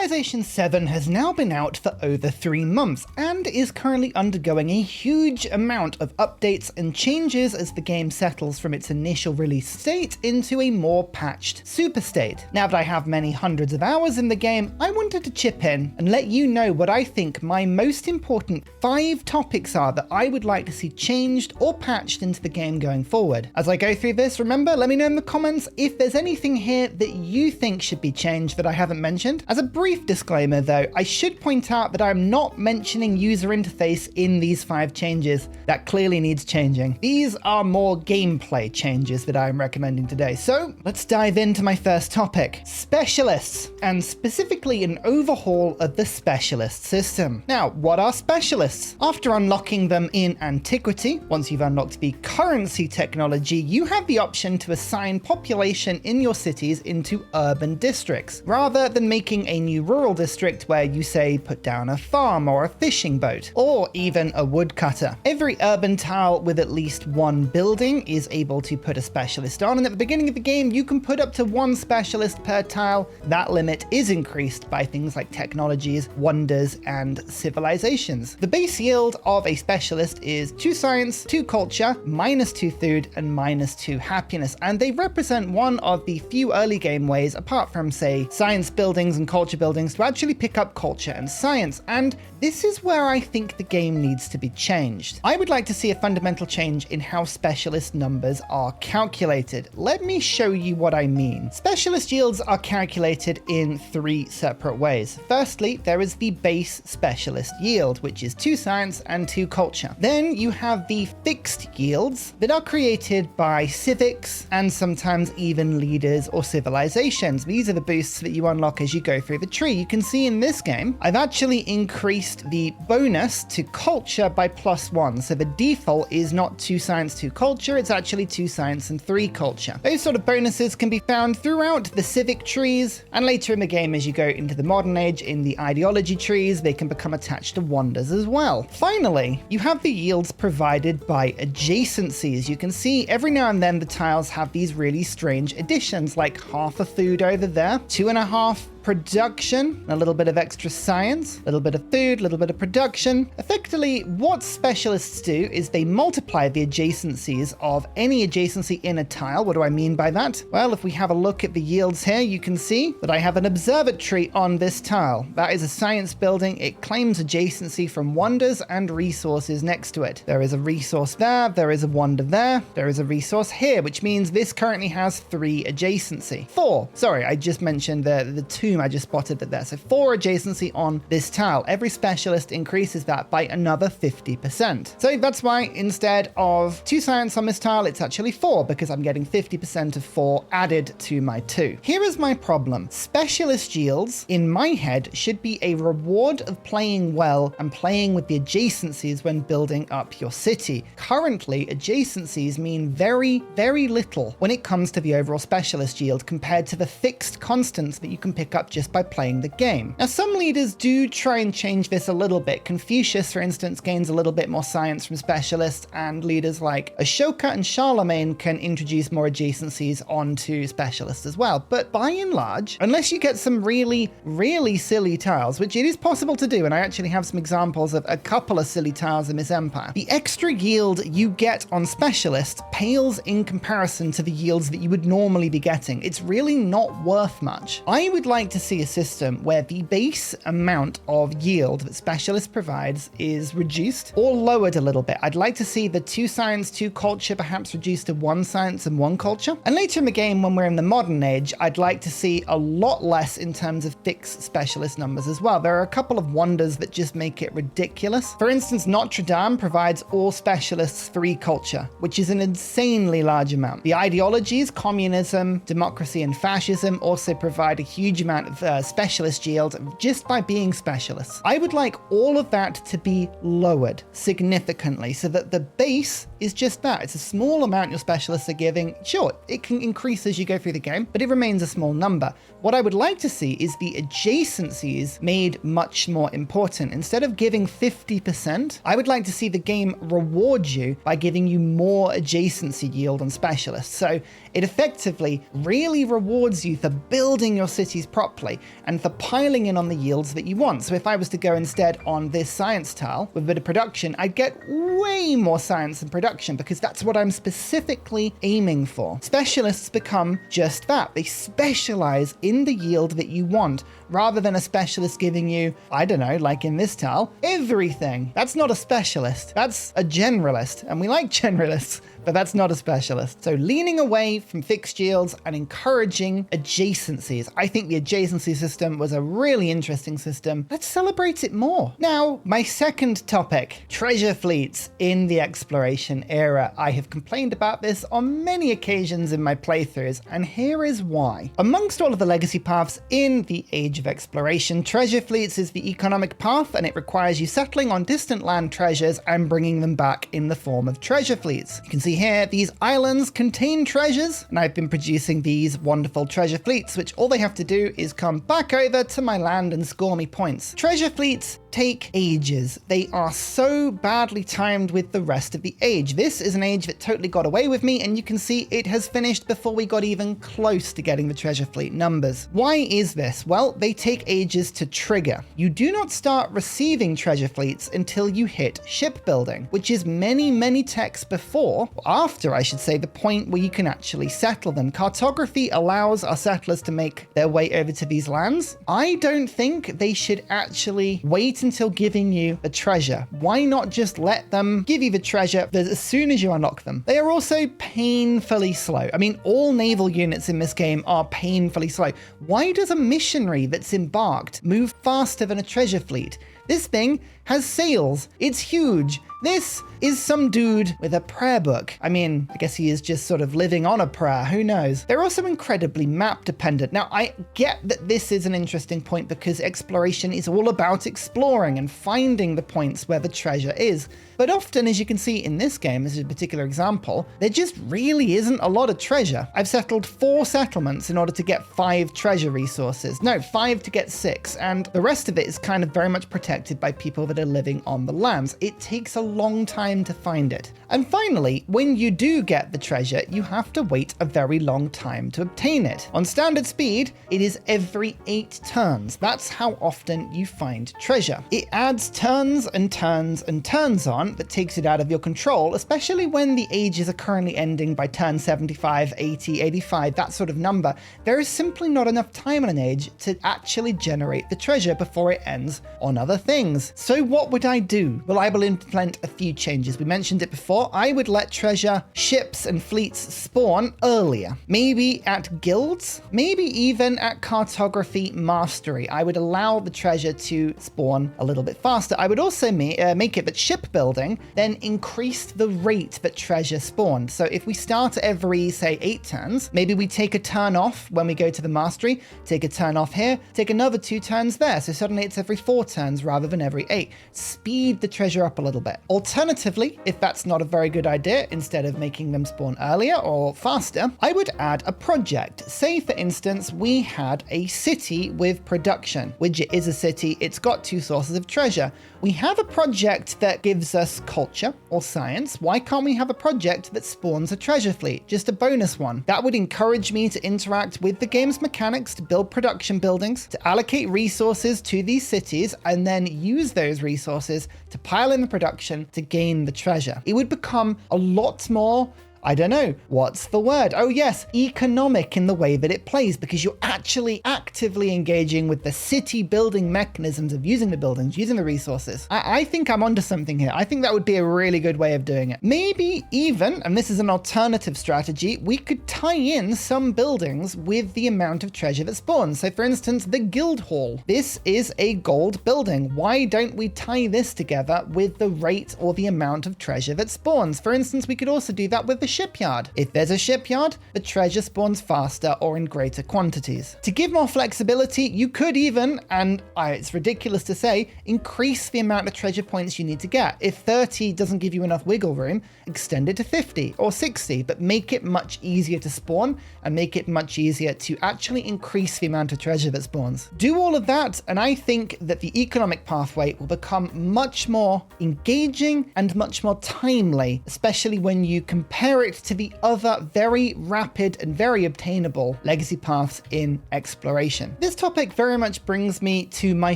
Civilization 7 has now been out for over 3 months and is currently undergoing a huge amount of updates and changes as the game settles from its initial release state into a more patched super state. Now that I have many hundreds of hours in the game, I wanted to chip in and let you know what I think my most important 5 topics are that I would like to see changed or patched into the game going forward. As I go through this, remember, let me know in the comments if there's anything here that you think should be changed that I haven't mentioned. As a brief disclaimer though, I should point out that I'm not mentioning user interface in these 5 changes. That clearly needs changing. These are more gameplay changes that I'm recommending today. So let's dive into my first topic, specialists, and specifically an overhaul of the specialist system. Now, what are specialists? After unlocking them in Antiquity, once you've unlocked the currency technology, you have the option to assign population in your cities into urban districts, rather than making a new rural district where you say put down a farm or a fishing boat, or even a woodcutter. Every urban tile with at least 1 building is able to put a specialist on, and at the beginning of the game you can put up to 1 specialist per tile. That limit is increased by things like technologies, wonders, and civilizations. The base yield of a specialist is 2 science, 2 culture, -2 food, and -2 happiness, and they represent one of the few early game ways, apart from say science buildings and culture buildings, to actually pick up culture and science, and this is where I think the game needs to be changed. I would like to see a fundamental change in how specialist numbers are calculated. Let me show you what I mean. Specialist yields are calculated in 3 separate ways. Firstly, there is the base specialist yield, which is 2 science and 2 culture. Then you have the fixed yields that are created by civics and sometimes even leaders or civilizations. These are the boosts that you unlock as you go through the tree. You can see in this game, I've actually increased the bonus to culture by +1. So the default is not 2 science, 2 culture, it's actually 2 science and 3 culture. Those sort of bonuses can be found throughout the civic trees, and later in the game as you go into the modern age in the ideology trees, they can become attached to wonders as well. Finally, you have the yields provided by adjacencies. You can see every now and then the tiles have these really strange additions, like half a food over there, 2.5 production, a little bit of extra science, a little bit of food, a little bit of production. Effectively, what specialists do is they multiply the adjacencies of any adjacency in a tile. What do I mean by that? Well, if we have a look at the yields here, you can see that I have an observatory on this tile. That is a science building. It claims adjacency from wonders and resources next to it. There is a resource there is a wonder there is a resource here, which means this currently has 3 adjacency. 4, sorry, I just mentioned the 2 I just spotted that there. So 4 adjacency on this tile. Every specialist increases that by another 50%. So that's why instead of 2 science on this tile, it's actually 4, because I'm getting 50% of 4 added to my 2. Here is my problem. Specialist yields, in my head, should be a reward of playing well and playing with the adjacencies when building up your city. Currently, adjacencies mean very, very little when it comes to the overall specialist yield compared to the fixed constants that you can pick up just by playing the game. Now, some leaders do try and change this a little bit. Confucius, for instance, gains a little bit more science from specialists, and leaders like Ashoka and Charlemagne can introduce more adjacencies onto specialists as well. But by and large, unless you get some really, really silly tiles, which it is possible to do, and I actually have some examples of a couple of silly tiles in this empire, the extra yield you get on specialists pales in comparison to the yields that you would normally be getting. It's really not worth much. I would like to see a system where the base amount of yield that specialist provides is reduced or lowered a little bit. I'd like to see the 2 science, 2 culture perhaps reduced to 1 science and 1 culture. And later in the game, when we're in the modern age, I'd like to see a lot less in terms of fixed specialist numbers as well. There are a couple of wonders that just make it ridiculous. For instance, Notre Dame provides all specialists 3 culture, which is an insanely large amount. The ideologies, communism, democracy, and fascism also provide a huge amount of specialist yield just by being specialists. I would like all of that to be lowered significantly so that the base is just that. It's a small amount your specialists are giving. Sure, it can increase as you go through the game, but it remains a small number. What I would like to see is the adjacencies made much more important. Instead of giving 50%, I would like to see the game reward you by giving you more adjacency yield on specialists. So It effectively really rewards you for building your cities properly and for piling in on the yields that you want. So if I was to go instead on this science tile with a bit of production, I'd get way more science and production because that's what I'm specifically aiming for. Specialists become just that. They specialize in the yield that you want rather than a specialist giving you, I don't know, like in this tile, everything. That's not a specialist. That's a generalist. And we like generalists, but that's not a specialist. So leaning away from fixed yields and encouraging adjacencies. I think the adjacency system was a really interesting system. Let's celebrate it more. Now, my second topic, treasure fleets in the exploration era. I have complained about this on many occasions in my playthroughs, and here is why. Amongst all of the legacy paths in the Age of Exploration, treasure fleets is the economic path, and it requires you settling on distant land treasures and bringing them back in the form of treasure fleets. You can see here, these islands contain treasures, and I've been producing these wonderful treasure fleets, which all they have to do is come back over to my land and score me points. Treasure fleets take ages. They are so badly timed with the rest of the age. This is an age that totally got away with me, and you can see it has finished before we got even close to getting the treasure fleet numbers. Why is this? Well, they take ages to trigger. You do not start receiving treasure fleets until you hit shipbuilding, which is many techs before, or after I should say, the point where you can actually settle them. Cartography allows our settlers to make their way over to these lands. I don't think they should actually wait until giving you the treasure. Why not just let them give you the treasure as soon as you unlock them? They are also painfully slow. I mean, all naval units in this game are painfully slow. Why does a missionary that's embarked move faster than a treasure fleet? This thing has sails. It's huge. This is some dude with a prayer book. I mean, I guess he is just sort of living on a prayer, who knows? They're also incredibly map dependent. Now, I get that this is an interesting point because exploration is all about exploring and finding the points where the treasure is. But often, as you can see in this game, as a particular example, there just really isn't a lot of treasure. I've settled 4 settlements in order to get 5 treasure resources. No, 5 to get 6, and the rest of it is kind of very much protected by people that are living on the lands. It takes a long time to find it. And finally, when you do get the treasure, you have to wait a very long time to obtain it. On standard speed, it is every 8 turns. That's how often you find treasure. It adds turns and turns and turns on that takes it out of your control, especially when the ages are currently ending by turn 75, 80, 85, that sort of number. There is simply not enough time on an age to actually generate the treasure before it ends on other things. So what would I do? Well, I will implement a few changes. We mentioned it before. I would let treasure ships and fleets spawn earlier. Maybe at guilds, maybe even at cartography mastery. I would allow the treasure to spawn a little bit faster. I would also make it that shipbuilding then increased the rate that treasure spawned. So if we start every, say, 8 turns, maybe we take a turn off when we go to the mastery, take a turn off here, take another 2 turns there. So suddenly it's every 4 turns rather than every 8. Speed the treasure up a little bit. Alternatively, if that's not a very good idea, instead of making them spawn earlier or faster, I would add a project. Say, for instance, we had a city with production. Widget is a city. It's got 2 sources of treasure. We have a project that gives us culture or science. Why can't we have a project that spawns a treasure fleet? Just a bonus one. That would encourage me to interact with the game's mechanics to build production buildings, to allocate resources to these cities, and then use those resources to pile in the production to gain the treasure. It would become a lot more, I don't know, what's the word? Oh yes, economic in the way that it plays, because you're actually actively engaging with the city building mechanisms of using the buildings, using the resources. I think I'm onto something here. I think that would be a really good way of doing it. Maybe even, and this is an alternative strategy, we could tie in some buildings with the amount of treasure that spawns. So for instance, the guild hall. This is a gold building. Why don't we tie this together with the rate or the amount of treasure that spawns? For instance, we could also do that with the shipyard. If there's a shipyard, the treasure spawns faster or in greater quantities. To give more flexibility, you could even, and it's ridiculous to say, increase the amount of treasure points you need to get. If 30 doesn't give you enough wiggle room, extend it to 50 or 60, but make it much easier to spawn and make it much easier to actually increase the amount of treasure that spawns. Do all of that, and I think that the economic pathway will become much more engaging and much more timely, especially when you compare compare it to the other very rapid and very obtainable legacy paths in exploration. This topic very much brings me to my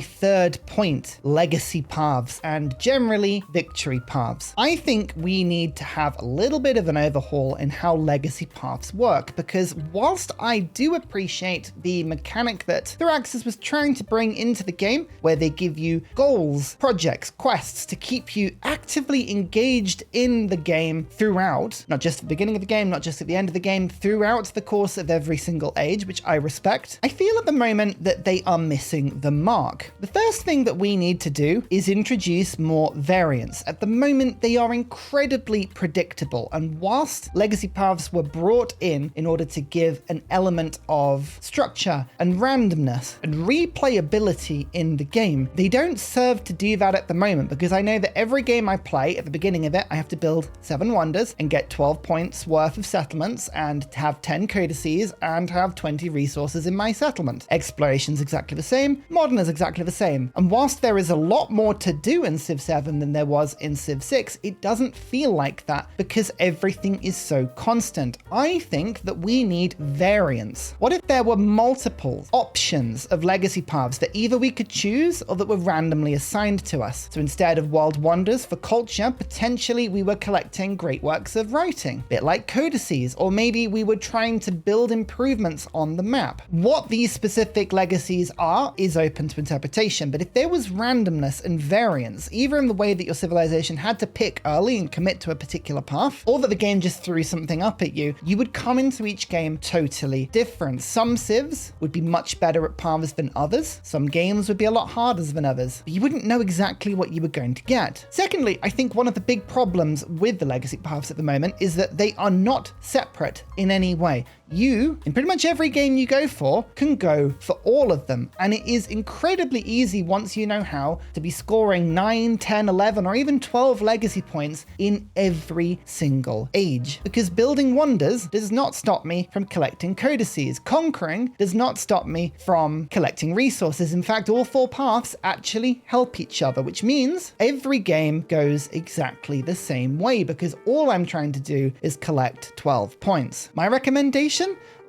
third point, legacy paths and generally victory paths. I think we need to have a little bit of an overhaul in how legacy paths work, because whilst I do appreciate the mechanic that Firaxis was trying to bring into the game, where they give you goals, projects, quests to keep you actively engaged in the game throughout, not just at the beginning of the game, not just at the end of the game, throughout the course of every single age, which I respect, I feel at the moment that they are missing the mark. The first thing that we need to do is introduce more variance. At the moment, they are incredibly predictable, and whilst legacy paths were brought in order to give an element of structure and randomness and replayability in the game, they don't serve to do that at the moment, because I know that every game I play, at the beginning of it, I have to build 7 wonders and get 12 points worth of settlements and have 10 codices and have 20 resources in my settlement. Exploration's exactly the same, modern is exactly the same. And whilst there is a lot more to do in Civ 7 than there was in Civ 6, it doesn't feel like that because everything is so constant. I think that we need variance. What if there were multiple options of legacy paths that either we could choose or that were randomly assigned to us? So instead of World Wonders for culture, potentially we were collecting great works of writing, a bit like codices, or maybe we were trying to build improvements on the map. What these specific legacies are is open to interpretation, but if there was randomness and variance, either in the way that your civilization had to pick early and commit to a particular path, or that the game just threw something up at you, you would come into each game totally different. Some civs would be much better at paths than others. Some games would be a lot harder than others, but you wouldn't know exactly what you were going to get. Secondly, I think one of the big problems with the legacy paths at the moment is that they are not separate in any way. You, in pretty much every game you go for, can go for all of them. And it is incredibly easy once you know how to be scoring 9, 10, 11, or even 12 legacy points in every single age. Because building wonders does not stop me from collecting codices. Conquering does not stop me from collecting resources. In fact, all 4 paths actually help each other, which means every game goes exactly the same way, because all I'm trying to do is collect 12 points. My recommendation?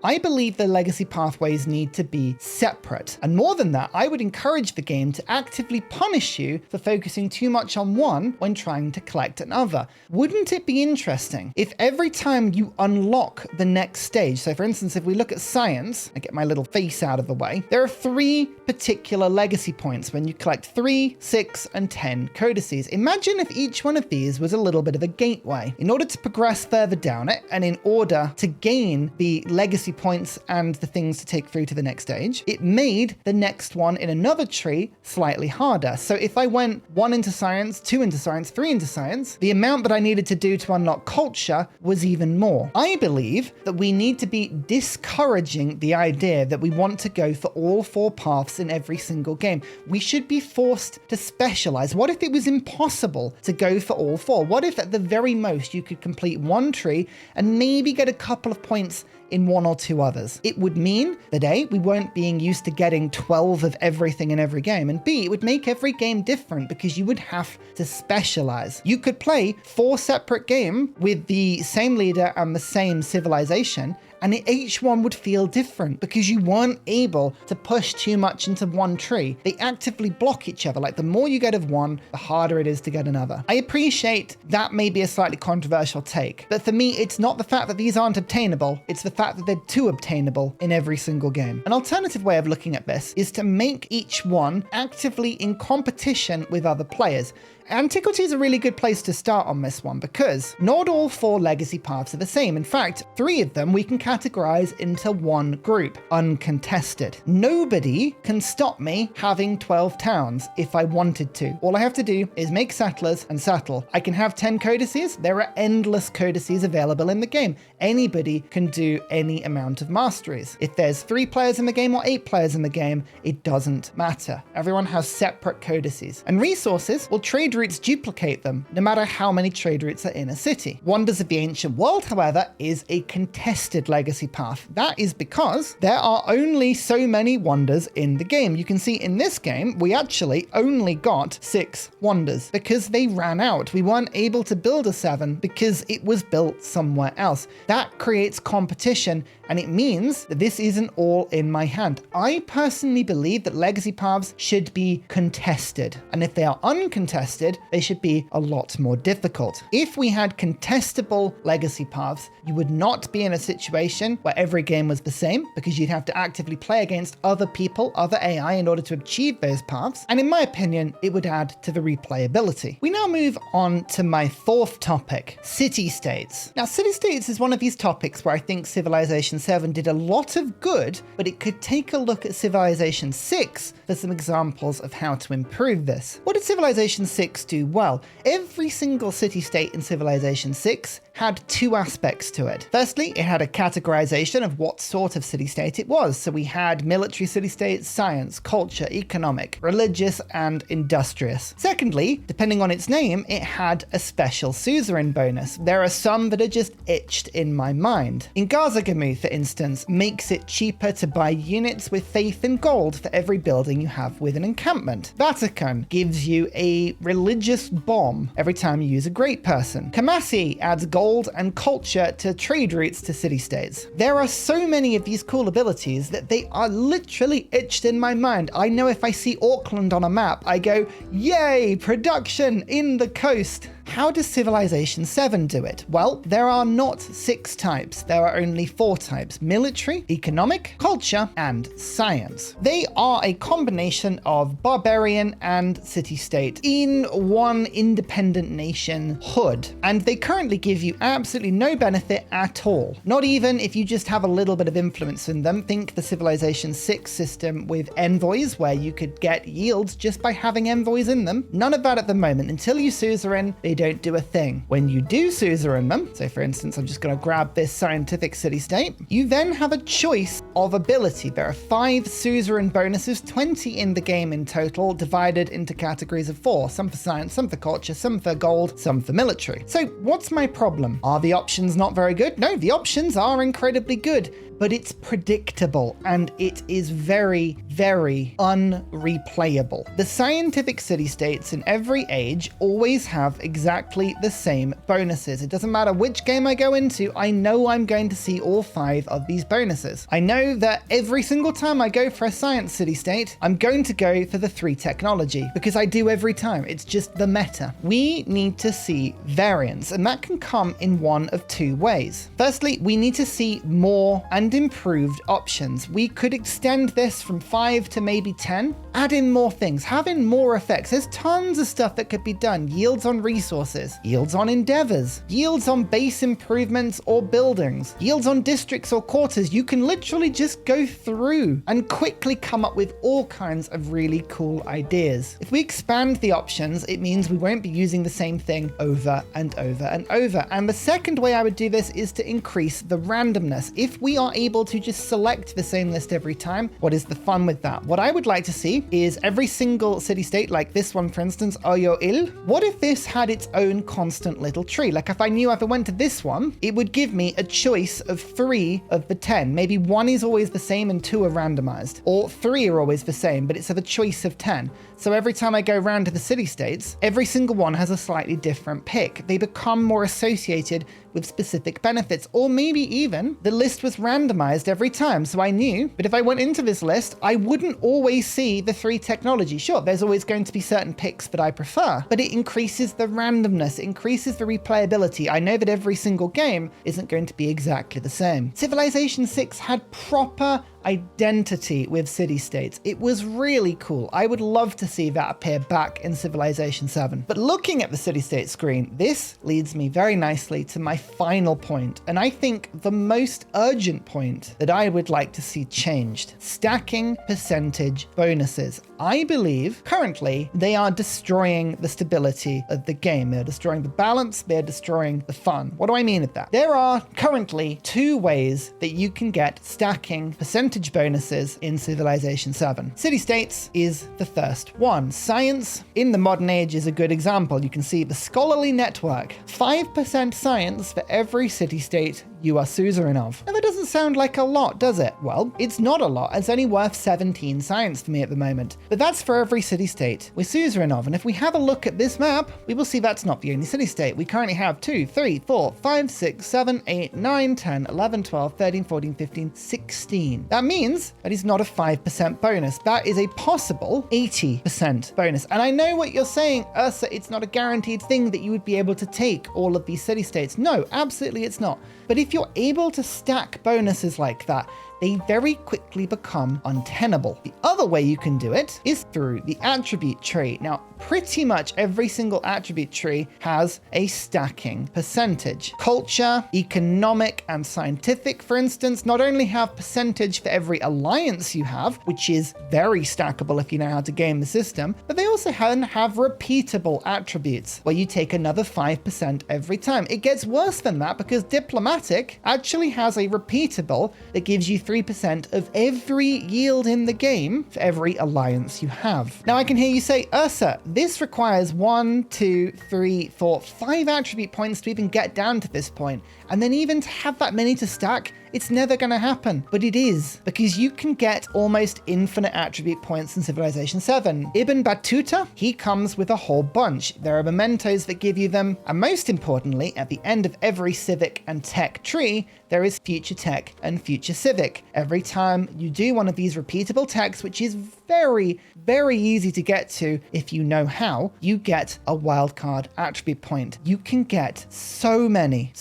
I believe the legacy pathways need to be separate. And more than that, I would encourage the game to actively punish you for focusing too much on one when trying to collect another. Wouldn't it be interesting if every time you unlock the next stage, so for instance, if we look at science, I get my little face out of the way, there are 3 particular legacy points when you collect 3, 6, and 10 codices. Imagine if each one of these was a little bit of a gateway. In order to progress further down it, and in order to gain the legacy points and the things to take through to the next stage, it made the next one in another tree slightly harder. So if I went 1 into science, 2 into science, 3 into science, the amount that I needed to do to unlock culture was even more. I believe that we need to be discouraging the idea that we want to go for all 4 paths in every single game. We should be forced to specialize. What if it was impossible to go for all 4? What if at the very most you could complete 1 tree and maybe get a couple of points in 1 or 2 others? It would mean that A, we weren't being used to getting 12 of everything in every game, and B, it would make every game different because you would have to specialize. You could play 4 separate games with the same leader and the same civilization, and each one would feel different because you weren't able to push too much into one tree. They actively block each other. Like the more you get of one, the harder it is to get another. I appreciate that may be a slightly controversial take, but for me, it's not the fact that these aren't obtainable, it's the fact that they're too obtainable in every single game. An alternative way of looking at this is to make each one actively in competition with other players. Antiquity is a really good place to start on this one because not all 4 legacy paths are the same. In fact, 3 of them we can categorize into one group, uncontested. Nobody can stop me having 12 towns if I wanted to. All I have to do is make settlers and settle. I can have 10 codices. There are endless codices available in the game. Anybody can do any amount of masteries. If there's 3 players in the game or 8 players in the game, it doesn't matter. Everyone has separate codices. And resources, well, trade routes duplicate them, no matter how many trade routes are in a city. Wonders of the Ancient World, however, is a contested legacy path. That is because there are only so many wonders in the game. You can see in this game, we actually only got 6 wonders because they ran out. We weren't able to build a 7 because it was built somewhere else. That creates competition, and it means that this isn't all in my hand. I personally believe that legacy paths should be contested, and if they are uncontested, they should be a lot more difficult. If we had contestable legacy paths, you would not be in a situation where every game was the same, because you'd have to actively play against other people, other AI, in order to achieve those paths, and in my opinion, it would add to the replayability. We now move on to my 4th topic, city-states. Now, city-states is one of these topics where I think Civilization 7 did a lot of good, but it could take a look at Civilization 6 for some examples of how to improve this. What did Civilization 6 do well? Every single city-state in Civilization 6 had 2 aspects to it. Firstly, it had a categorization of what sort of city-state it was. So we had military city-states, science, culture, economic, religious, and industrious. Secondly, depending on its name, it had a special Suzerain bonus. There are some that are just etched in my mind. Ingazagamu, for instance, makes it cheaper to buy units with faith and gold for every building you have with an encampment. Vatican gives you a religious bomb every time you use a great person. Kamasi adds gold and culture to trade routes to city-states. There are so many of these cool abilities that they are literally etched in my mind. I know if I see Auckland on a map, I go, yay, production in the coast. How does Civilization 7 do it? Well, there are not 6 types. There are only 4 types: military, economic, culture, and science. They are a combination of barbarian and city-state in one independent nation hood. And they currently give you absolutely no benefit at all. Not even if you just have a little bit of influence in them. Think the Civilization 6 system with envoys, where you could get yields just by having envoys in them. None of that at the moment. Until you Suzerain, they don't do a thing. When you do Suzerain them, so for instance, I'm just going to grab this scientific city-state, you then have a choice of ability. There are 5 Suzerain bonuses, 20 in the game in total, divided into categories of 4, some for science, some for culture, some for gold, some for military. So what's my problem? Are the options not very good? No, the options are incredibly good, but it's predictable and it is very, very unreplayable. The scientific city-states in every age always have exactly the same bonuses. It doesn't matter which game I go into, I know I'm going to see all 5 of these bonuses. I know that every single time I go for a science city-state, I'm going to go for the 3 technology, because I do every time. It's just the meta. We need to see variance, and that can come in one of 2 ways. Firstly, we need to see more and improved options. We could extend this from 5 to maybe 10, add in more things, have in more effects. There's tons of stuff that could be done. Yields on resources, yields on endeavors, yields on base improvements or buildings, yields on districts or quarters. You can literally just go through and quickly come up with all kinds of really cool ideas. If we expand the options, it means we won't be using the same thing over and over and over. And the second way I would do this is to increase the randomness. If we are able to just select the same list every time, what is the fun with that? What I would like to see is every single city-state, like this one for instance, Oyo Il, what if this had its own constant little tree? Like if I knew if I went to this one, it would give me a choice of 3 of the 10. Maybe 1 is always the same and 2 are randomized, or 3 are always the same, but it's of a choice of 10. So every time I go around to the city-states, every single one has a slightly different pick. They become more associated with specific benefits, or maybe even the list was randomized every time. So I knew, but if I went into this list, I wouldn't always see the 3 technology. Sure, there's always going to be certain picks that I prefer, but it increases the randomness, it increases the replayability. I know that every single game isn't going to be exactly the same. Civilization 6 had proper identity with city-states. It was really cool. I would love to see that appear back in Civilization 7. But looking at the city-state screen, this leads me very nicely to my final point, and I think the most urgent point that I would like to see changed: stacking percentage bonuses. I believe currently they are destroying the stability of the game. They're destroying the balance, they're destroying the fun. What do I mean with that? There are currently 2 ways that you can get stacking percentage bonuses in Civilization 7. City-states is the first one. Science in the modern age is a good example. You can see the scholarly network. 5% science for every city-state you are Suzerain of. Now that doesn't sound like a lot, does it? Well, it's not a lot. It's only worth 17 science for me at the moment. But that's for every city-state we're Suzerain of. And if we have a look at this map, we will see that's not the only city-state. We currently have 2, 3, 4, 5, 6, 7, 8, 9, 10, 11, 12, 13, 14, 15, 16. That means that is not a 5% bonus. That is a possible 80% bonus. And I know what you're saying, Ursa, it's not a guaranteed thing that you would be able to take all of these city-states. No, absolutely it's not. But if you're able to stack bonuses like that, they very quickly become untenable. The other way you can do it is through the attribute tree. Now, pretty much every single attribute tree has a stacking percentage. Culture, economic, and scientific, for instance, not only have percentage for every alliance you have, which is very stackable if you know how to game the system, but they also have repeatable attributes where you take another 5% every time. It gets worse than that because diplomatic actually has a repeatable that gives you 3% of every yield in the game for every alliance you have. Now I can hear you say, Ursa, this requires 1, 2, 3, 4, 5 attribute points to even get down to this point. And then even to have that many to stack, it's never going to happen. But it is, because you can get almost infinite attribute points in Civilization 7. Ibn Battuta, he comes with a whole bunch. There are mementos that give you them. And most importantly, at the end of every civic and tech tree, there is future tech and future civic. Every time you do one of these repeatable techs, which is very, very easy to get to if you know how, you get a wildcard attribute point. You can get so many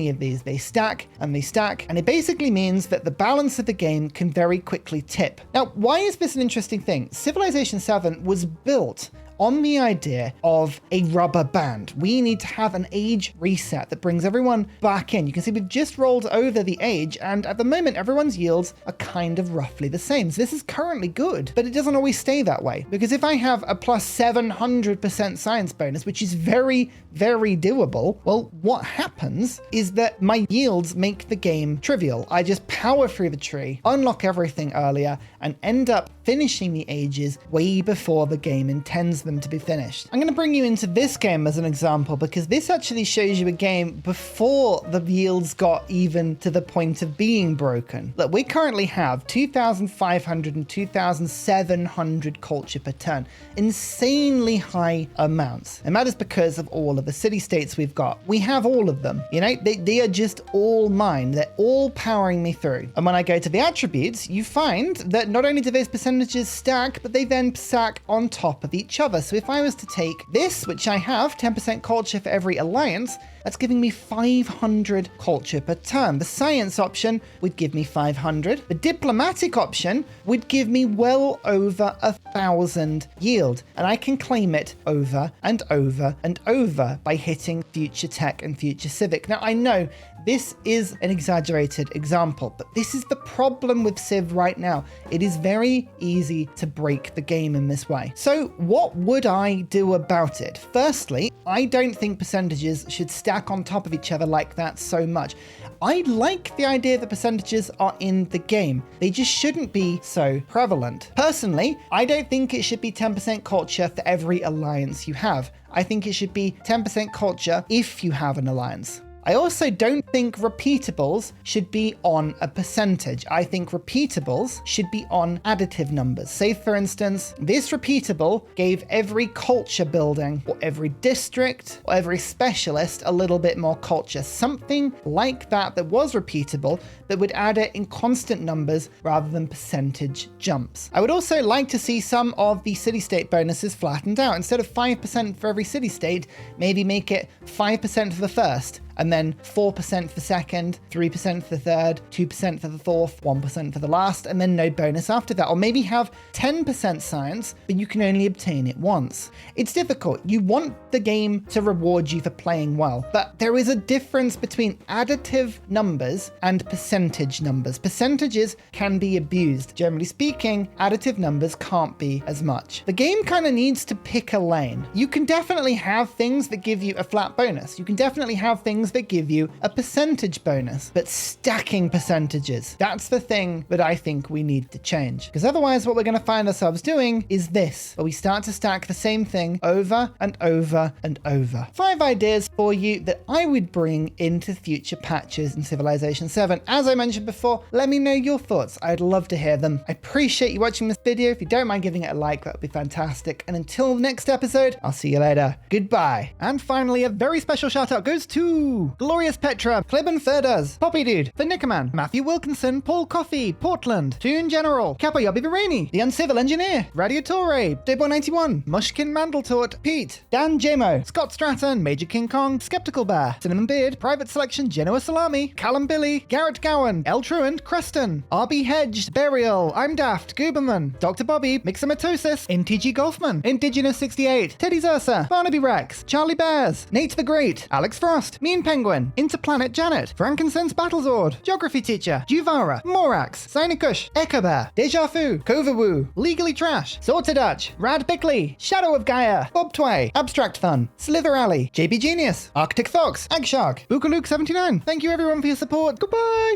of these. They stack and they stack, and it basically means that the balance of the game can very quickly tip. Now, why is this an interesting thing? Civilization 7 was built on the idea of a rubber band. We need to have an age reset that brings everyone back in. You can see we've just rolled over the age, and at the moment everyone's yields are kind of roughly the same. So this is currently good, but it doesn't always stay that way, because if I have a plus 700% science bonus, which is very, very doable, well, what happens is that my yields make the game trivial. I just power through the tree, unlock everything earlier, and end up finishing the ages way before the game intends them to be finished. I'm going to bring you into this game as an example, because this actually shows you a game before the yields got even to the point of being broken. Look, we currently have 2,500 and 2,700 culture per turn. Insanely high amounts. And that is because of all of the city-states we've got. We have all of them. You know, they are just all mine. They're all powering me through. And when I go to the attributes, you find that not only do those percentages stack, but they then stack on top of each other. So if I was to take this, which I have, 10% culture for every alliance, that's giving me 500 culture per turn. The science option would give me 500. The diplomatic option would give me well over 1,000 yield. And I can claim it over and over and over by hitting future tech and future civic. Now, I know this is an exaggerated example, but this is the problem with Civ right now. It is very easy to break the game in this way. So what would I do about it? Firstly, I don't think percentages should stack on top of each other like that so much. I like the idea that percentages are in the game. They just shouldn't be so prevalent. Personally, I don't think it should be 10% culture for every alliance you have. I think it should be 10% culture if you have an alliance. I also don't think repeatables should be on a percentage. I think repeatables should be on additive numbers. Say, for instance, this repeatable gave every culture building or every district or every specialist a little bit more culture. Something like that was repeatable that would add it in constant numbers rather than percentage jumps. I would also like to see some of the city-state bonuses flattened out. Instead of 5% for every city-state, maybe make it 5% for the first, and then 4% for the second, 3% for the third, 2% for the fourth, 1% for the last, and then no bonus after that. Or maybe have 10% science, but you can only obtain it once. It's difficult. You want the game to reward you for playing well, but there is a difference between additive numbers and percentage numbers. Percentages can be abused. Generally speaking, additive numbers can't be as much. The game kind of needs to pick a lane. You can definitely have things that give you a flat bonus. You can definitely have things things that give you a percentage bonus, but stacking percentages. That's the thing that I think we need to change. Because otherwise what we're going to find ourselves doing is this, where we start to stack the same thing over and over and over. 5 ideas for you that I would bring into future patches in Civilization 7. As I mentioned before, let me know your thoughts. I'd love to hear them. I appreciate you watching this video. If you don't mind giving it a like, that would be fantastic. And until the next episode, I'll see you later. Goodbye. And finally, a very special shout out goes to Glorious Petra, Clibben Ferdas, Poppy Dude, The Nickerman, Matthew Wilkinson, Paul Coffey, Portland, Toon General, Capoyobi Vireni, The Uncivil Engineer, Radiatore, Debo91, Mushkin Mandeltort, Pete, Dan Jamo, Scott Stratton, Major King Kong, Skeptical Bear, Cinnamon Beard, Private Selection, Genoa Salami, Callum Billy, Garrett Gowan, El Truant, Creston, RB Hedged, Burial, I'm Daft, Gooberman, Dr. Bobby, Mixomatosis, NTG Golfman, Indigenous 68, Teddy Zursa, Barnaby Rex, Charlie Bears, Nate the Great, Alex Frost, Mean Penguin, Interplanet Janet, Frankincense Battlezord, Geography Teacher, Juvara, Morax, Sinikush, Echo Bear, Deja Fu, Kovawoo, Legally Trash, Sorted Dutch, Rad Bickley, Shadow of Gaia, Bob Tway, Abstract Fun, Slither Alley, JB Genius, Arctic Fox, Eggshark, Bookaluk79. Thank you everyone for your support. Goodbye!